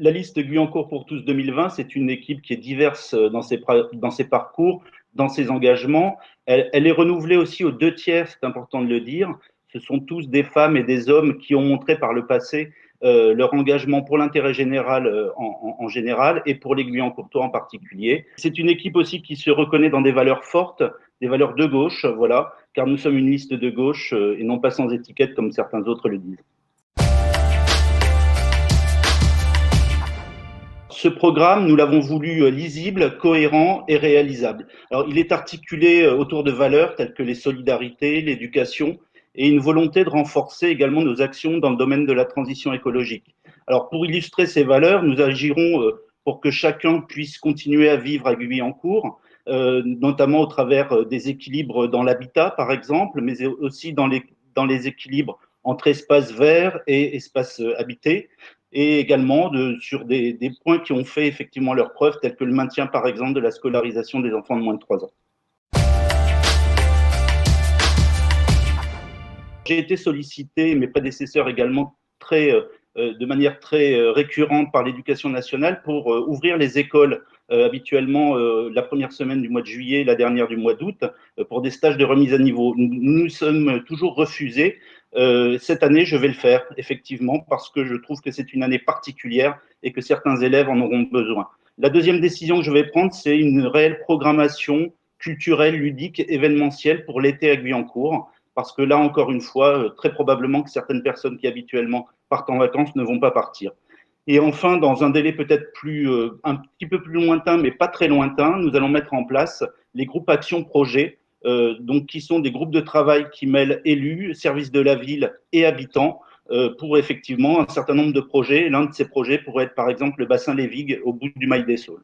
la liste Guyancourt pour tous 2020, c'est une équipe qui est diverse dans ses parcours, dans ses engagements. Elle est renouvelée aussi aux 2 tiers, c'est important de le dire. Ce sont tous des femmes et des hommes qui ont montré par le passé leur engagement pour l'intérêt général en général et pour les Guyancourtois en particulier. C'est une équipe aussi qui se reconnaît dans des valeurs fortes, des valeurs de gauche, voilà, car nous sommes une liste de gauche et non pas sans étiquette comme certains autres le disent. Ce programme, nous l'avons voulu lisible, cohérent et réalisable. Alors, il est articulé autour de valeurs telles que les solidarités, l'éducation et une volonté de renforcer également nos actions dans le domaine de la transition écologique. Alors, pour illustrer ces valeurs, nous agirons pour que chacun puisse continuer à vivre à Guyancourt, notamment au travers des équilibres dans l'habitat, par exemple, mais aussi dans les équilibres entre espaces verts et espaces habités, et également sur des points qui ont fait effectivement leurs preuves, tels que le maintien, par exemple, de la scolarisation des enfants de moins de 3 ans. J'ai été sollicité, mes prédécesseurs également, de manière très récurrente par l'Éducation nationale pour ouvrir les écoles habituellement la première semaine du mois de juillet, la dernière du mois d'août, pour des stages de remise à niveau. Nous nous sommes toujours refusés. Cette année, je vais le faire, effectivement, parce que je trouve que c'est une année particulière et que certains élèves en auront besoin. La deuxième décision que je vais prendre, c'est une réelle programmation culturelle, ludique, événementielle pour l'été à Guyancourt, parce que là, encore une fois, très probablement que certaines personnes qui habituellement partent en vacances ne vont pas partir. Et enfin, dans un délai peut-être un petit peu plus lointain, mais pas très lointain, nous allons mettre en place les groupes Action Projet, donc qui sont des groupes de travail qui mêlent élus, services de la ville et habitants pour effectivement un certain nombre de projets. L'un de ces projets pourrait être par exemple le bassin Lévigues au bout du Mail des Saules.